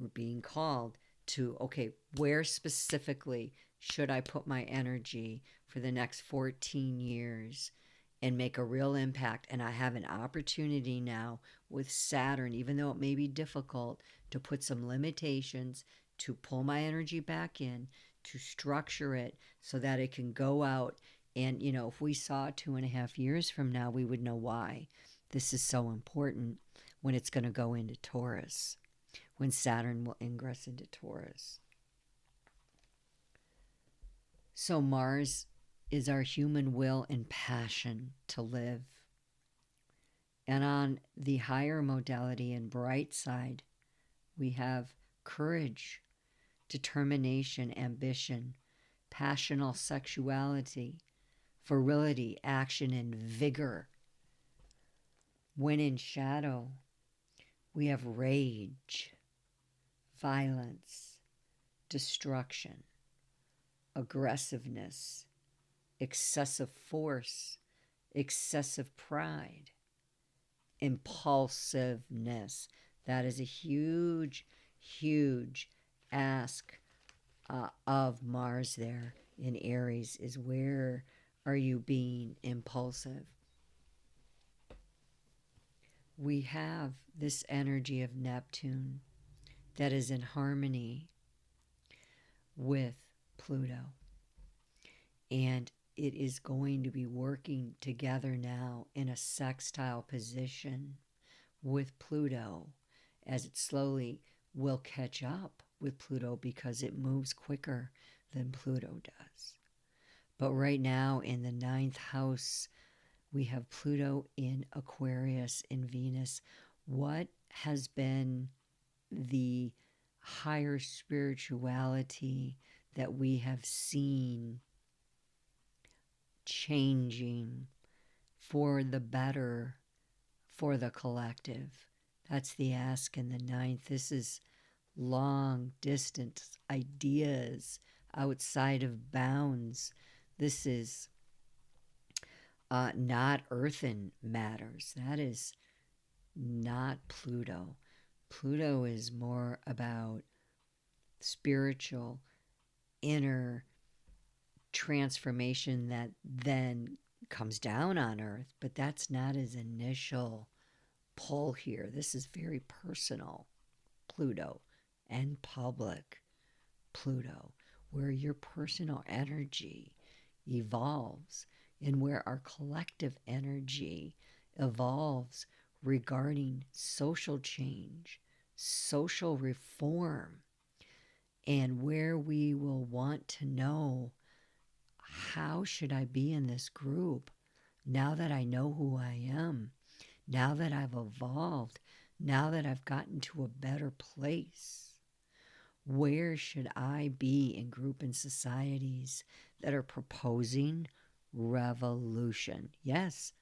Speaker 1: We're being called to, okay, where specifically should I put my energy for the next 14 years and make a real impact? And I have an opportunity now with Saturn, even though it may be difficult, to put some limitations, to pull my energy back in, to structure it so that it can go out. And, if we saw 2.5 years from now, we would know why this is so important when it's going to go into Taurus, when Saturn will ingress into Taurus. So Mars is our human will and passion to live. And on the higher modality and bright side, we have courage, determination, ambition, passional sexuality, virility, action, and vigor. When in shadow, we have rage, violence, destruction, aggressiveness, excessive force, excessive pride, impulsiveness. That is a huge, huge ask of Mars there in Aries, is where are you being impulsive? We have this energy of Neptune that is in harmony with Pluto. And it is going to be working together now in a sextile position with Pluto, as it slowly will catch up with Pluto because it moves quicker than Pluto does. But right now in the 9th house, we have Pluto in Aquarius in Venus. What has been the higher spirituality that we have seen changing for the better for the collective? That's the ask in the 9th. This is long distance ideas outside of bounds. This is not earthen matters. That is not Pluto. Pluto is more about spiritual, inner transformation that then comes down on Earth, but that's not his initial pull here. This is very personal Pluto and public Pluto, where your personal energy evolves and where our collective energy evolves regarding social change, social reform, and where we will want to know, how should I be in this group now that I know who I am, now that I've evolved, now that I've gotten to a better place? Where should I be in group and societies that are proposing revolution? Yes,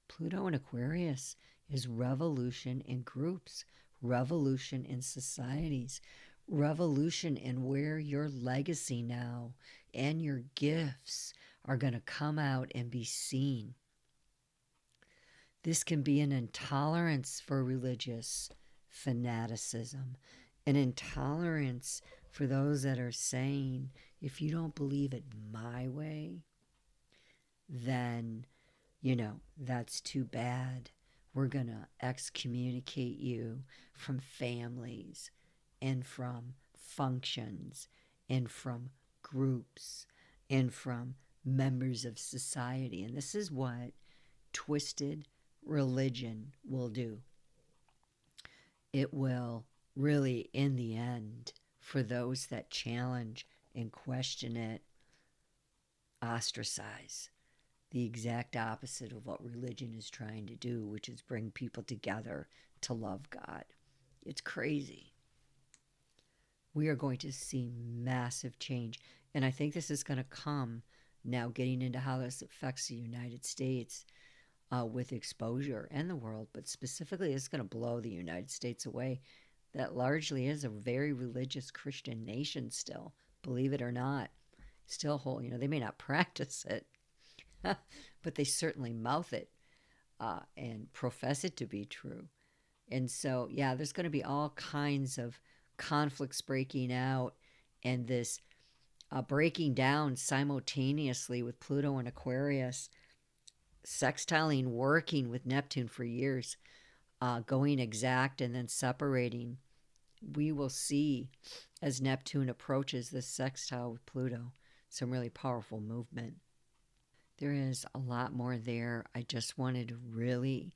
Speaker 1: Pluto and Aquarius is revolution in groups, revolution in societies, revolution in where your legacy now and your gifts are going to come out and be seen. This can be an intolerance for religious fanaticism, an intolerance for those that are saying, if you don't believe it my way, then, that's too bad. We're going to excommunicate you from families and from functions and from groups and from members of society. And this is what twisted religion will do. It will really, in the end, for those that challenge and question it, ostracize. The exact opposite of what religion is trying to do, which is bring people together to love God. It's crazy. We are going to see massive change. And I think this is going to come now, getting into how this affects the United States with exposure and the world, but specifically it's going to blow the United States away. That largely is a very religious Christian nation still, believe it or not. Still hold, they may not practice it, but they certainly mouth it and profess it to be true. And so, yeah, there's going to be all kinds of conflicts breaking out, and this breaking down simultaneously with Pluto and Aquarius, sextiling, working with Neptune for years, going exact and then separating. We will see, as Neptune approaches this sextile with Pluto, some really powerful movement. There is a lot more there. I just wanted to really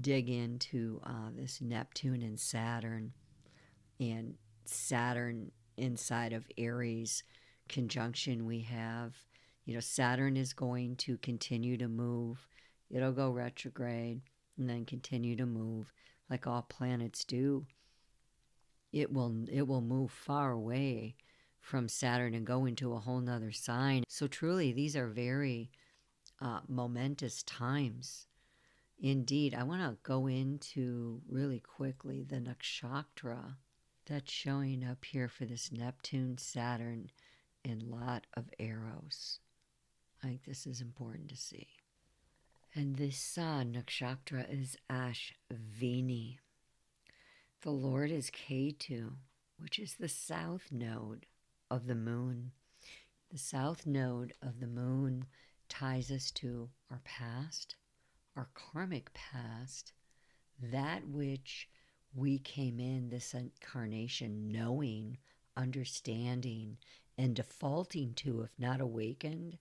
Speaker 1: dig into this Neptune and Saturn inside of Aries conjunction we have. Saturn is going to continue to move. It'll go retrograde and then continue to move like all planets do. It will move far away from Saturn and go into a whole nother sign. So truly, these are very momentous times. Indeed, I want to go into really quickly the nakshatra that's showing up here for this Neptune, Saturn, and lot of arrows. I think this is important to see. And this nakshatra is Ashvini. The Lord is Ketu, which is the south node of the moon. The south node of the moon ties us to our past, our karmic past, that which we came in this incarnation knowing, understanding, and defaulting to if not awakened,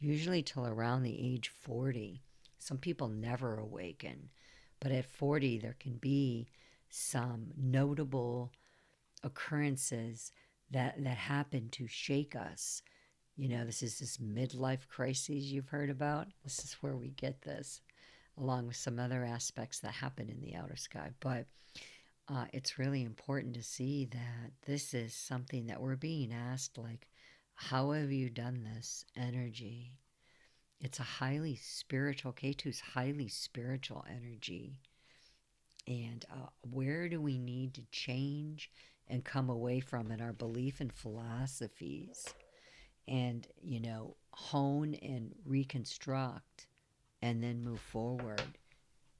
Speaker 1: usually till around the age 40. Some people never awaken, but at 40 there can be some notable occurrences that happen to shake us. This is this midlife crisis you've heard about. This is where we get this, along with some other aspects that happen in the outer sky. But it's really important to see that this is something that we're being asked, like, how have you done this energy? It's a highly spiritual, Ketu's highly spiritual energy. And where do we need to change and come away from in our belief and philosophies? And, hone and reconstruct and then move forward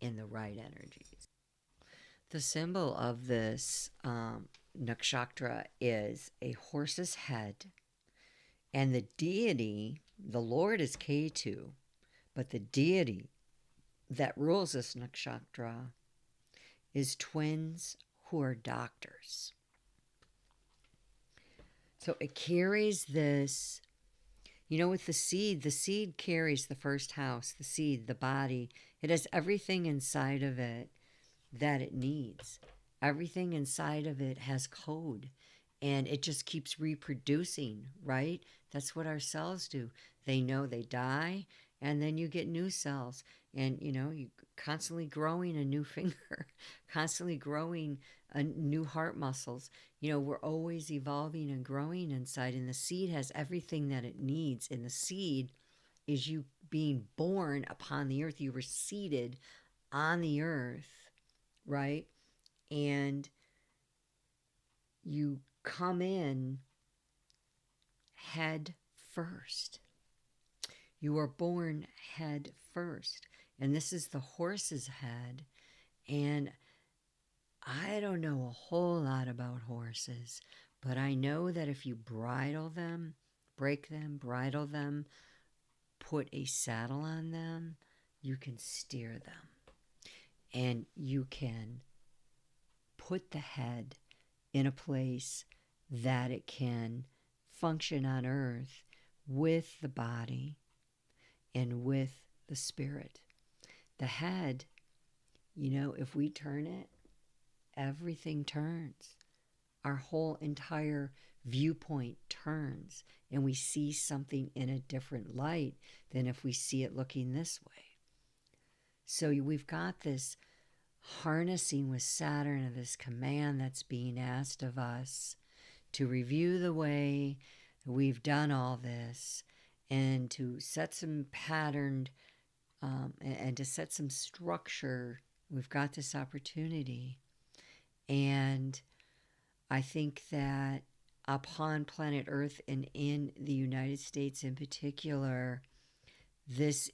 Speaker 1: in the right energies. The symbol of this nakshatra is a horse's head, and the deity, the Lord, is Ketu, but the deity that rules this nakshatra is twins who are doctors. So it carries this, with the seed carries the first house, the seed, the body. It has everything inside of it that it needs. Everything inside of it has code, and it just keeps reproducing, right? That's what our cells do. They know they die, and then you get new cells, and you constantly growing a new finger, constantly growing a new heart muscles. We're always evolving and growing inside, and the seed has everything that it needs. And the seed is you being born upon the earth. You were seeded on the earth, right? And you come in head first. You are born head first. And this is the horse's head. And I don't know a whole lot about horses, But I know that if you bridle them, break them, bridle them, put a saddle on them, you can steer them. And you can put the head in a place that it can function on earth with the body and with the spirit. The head, if we turn it, everything turns. Our whole entire viewpoint turns, and we see something in a different light than if we see it looking this way. So we've got this harnessing with Saturn of this command that's being asked of us to review the way we've done all this and to set some patterned and to set some structure. We've got this opportunity. And I think that upon planet Earth and in the United States in particular, this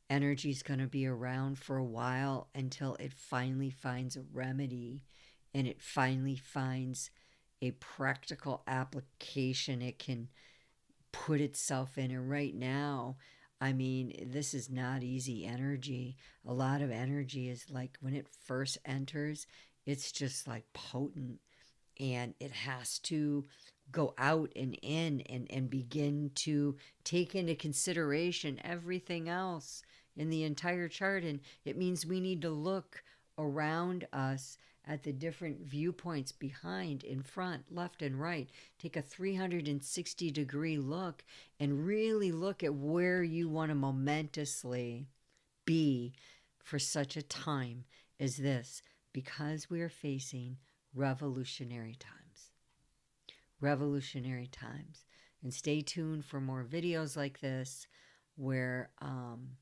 Speaker 1: energy is going to be around for a while until it finally finds a remedy and it finally finds a practical application it can put itself in. And right now, I mean, this is not easy energy. A lot of energy is like when it first enters, it's just like potent, and it has to go out and in and begin to take into consideration everything else in the entire chart. And it means we need to look around us at the different viewpoints behind, in front, left, and right. Take a 360-degree look and really look at where you want to momentously be for such a time as this, because we are facing revolutionary times. Revolutionary times. And stay tuned for more videos like this where I'm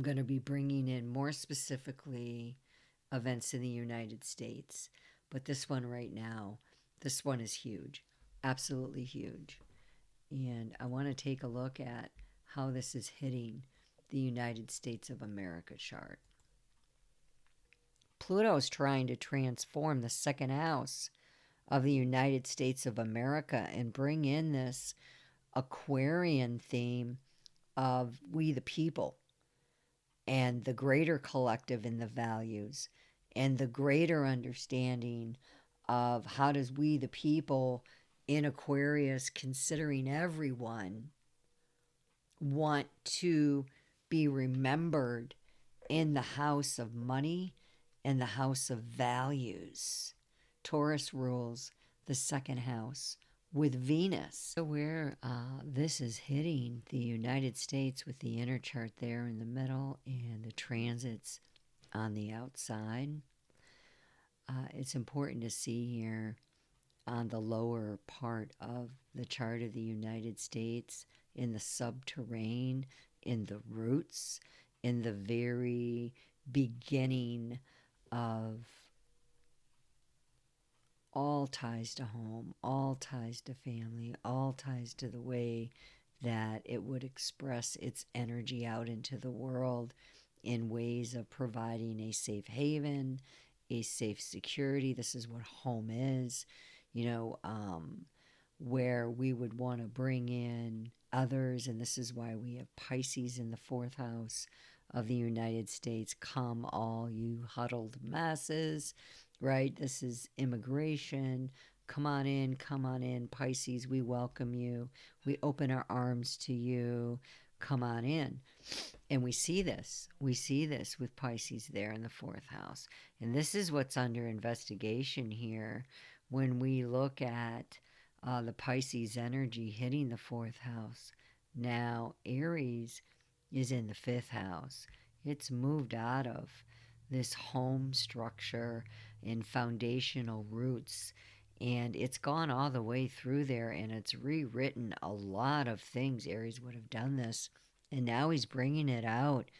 Speaker 1: going to be bringing in more specifically events in the United States. But this one right now, this one is huge. Absolutely huge. And I want to take a look at how this is hitting the United States of America chart. Pluto is trying to transform the second house of the United States of America and bring in this Aquarian theme of we the people and the greater collective in the values and the greater understanding of how does we the people in Aquarius, considering everyone, want to be remembered in the house of money and the house of values. Taurus rules the second house with Venus. So where this is hitting the United States with the inner chart there in the middle and the transits on the outside, it's important to see here on the lower part of the chart of the United States, in the subterranean, in the roots, in the very beginning of all ties to home, all ties to family, all ties to the way that it would express its energy out into the world in ways of providing a safe haven, a safe security. This is what home is, where we would want to bring in others. And this is why we have Pisces in the fourth house of the United States. Come all you huddled masses, right? This is immigration. Come on in, Pisces. We welcome you. We open our arms to you. Come on in. And we see this. We see this with Pisces there in the fourth house. And this is what's under investigation here when we look at the Pisces energy hitting the fourth house. Now, Aries is in the fifth house. It's moved out of this home structure and foundational roots, and it's gone all the way through there, and it's rewritten a lot of things. Aries would have done this, and now he's bringing it out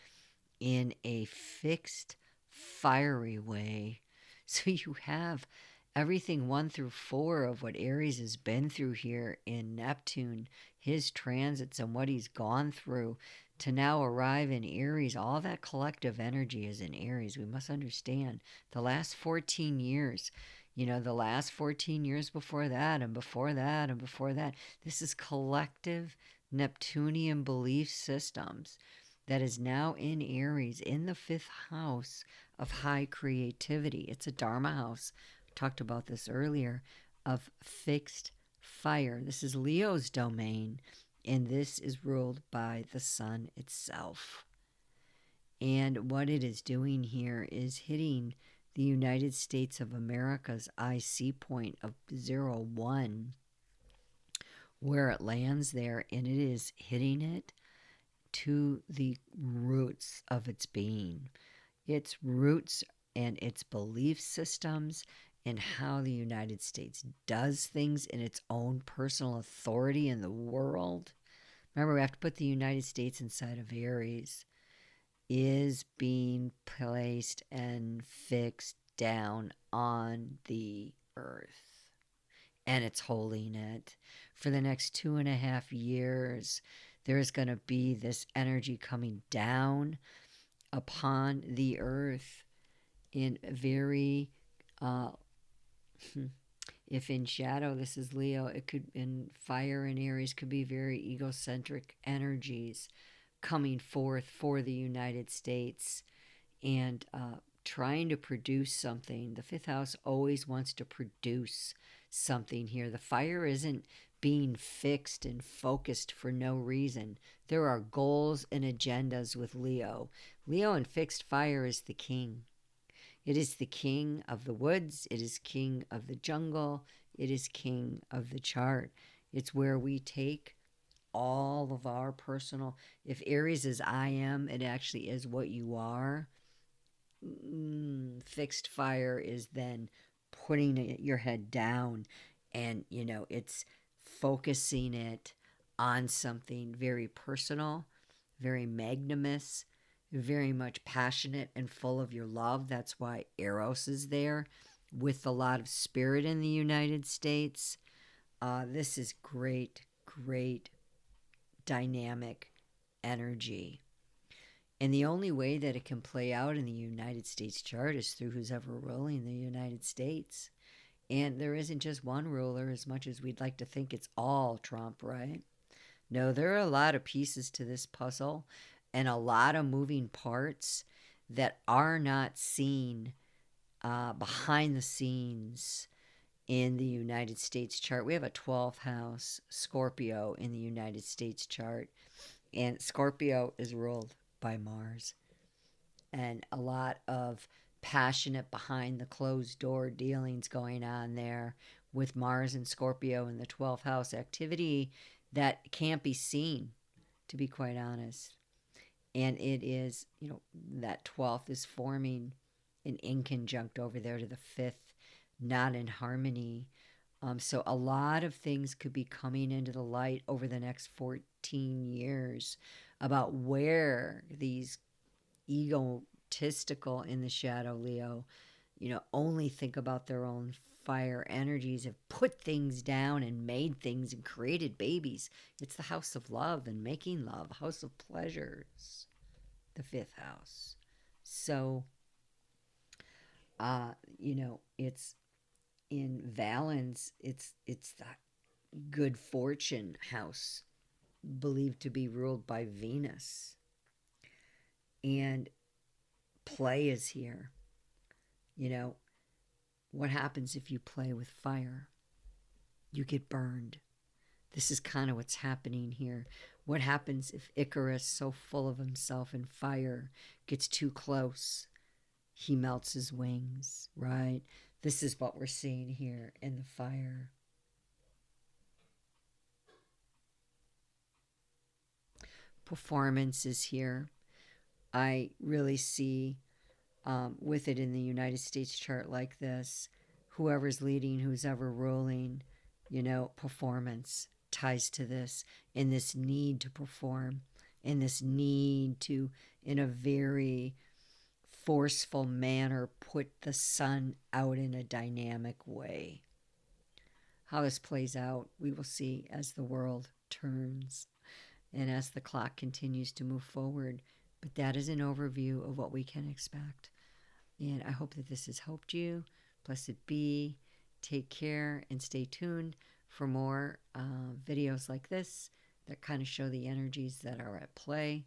Speaker 1: in a fixed, fiery way. So you have everything 1 through 4 of what Aries has been through here in Neptune, his transits and what he's gone through, to now arrive in Aries. All that collective energy is in Aries. We must understand the last 14 years, The last 14 years before that, and before that, and before that. This is collective Neptunian belief systems that is now in Aries, in the fifth house of high creativity. It's a Dharma house. I talked about this earlier, of fixed fire. This is Leo's domain, and this is ruled by the sun itself. And what it is doing here is hitting the United States of America's IC point of 0, 1, where it lands there, and it is hitting it to the roots of its being, its roots and its belief systems, and how the United States does things in its own personal authority in the world. Remember, we have to put the United States inside of Aries, is being placed and fixed down on the earth. And it's holding it. For the next 2.5 years, there's going to be this energy coming down upon the earth in very, if in shadow, this is Leo, it could, in fire and Aries, could be very egocentric energies coming forth for the United States and trying to produce something. The fifth house always wants to produce something here. The fire isn't being fixed and focused for no reason. There are goals and agendas with Leo. Leo in fixed fire is the king. It is the king of the woods. It is king of the jungle. It is king of the chart. It's where we take all of our personal, if Aries is I am, it actually is what you are. Fixed fire is then putting your head down, and it's focusing it on something very personal, very magnanimous, very much passionate and full of your love. That's why Eros is there with a lot of spirit in the United States. This is great, great dynamic energy. And the only way that it can play out in the United States chart is through who's ever ruling the United States. And there isn't just one ruler, as much as we'd like to think it's all Trump, right? No, there are a lot of pieces to this puzzle and a lot of moving parts that are not seen behind the scenes in the United States chart. We have a 12th house Scorpio in the United States chart, and Scorpio is ruled by Mars, and a lot of passionate behind the closed door dealings going on there with Mars and Scorpio in the 12th house, activity that can't be seen, to be quite honest. And it is, that 12th is forming an inconjunct over there to the 5th, not in harmony. So a lot of things could be coming into the light over the next 14 years about where these egotistical in the shadow Leo, only think about their own fire energies, have put things down and made things and created babies. It's the house of love and making love, house of pleasures, the fifth house. So, it's in Valens, it's the good fortune house, believed to be ruled by Venus. And play is here. What happens if you play with fire? You get burned. This is kind of what's happening here. What happens if Icarus, so full of himself and fire, gets too close? He melts his wings, right? This is what we're seeing here in the fire. Performance is here. I really see with it in the United States chart like this, whoever's leading, who's ever ruling, performance ties to this, and this need to perform, and this need to, in a very forceful manner, put the sun out in a dynamic way. How this plays out, we will see as the world turns and as the clock continues to move forward. But that is an overview of what we can expect. And I hope that this has helped you. Blessed be. Take care and stay tuned for more videos like this that kind of show the energies that are at play.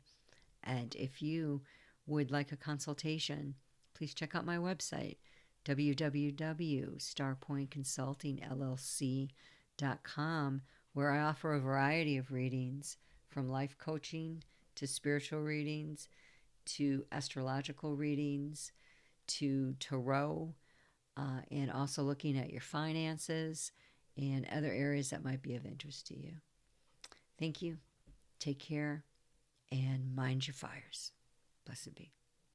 Speaker 1: And if you would like a consultation, please check out my website, www.starpointconsultingllc.com, where I offer a variety of readings, from life coaching to spiritual readings to astrological readings to tarot, and also looking at your finances and other areas that might be of interest to you. Thank you. Take care and mind your fires. Blessed be.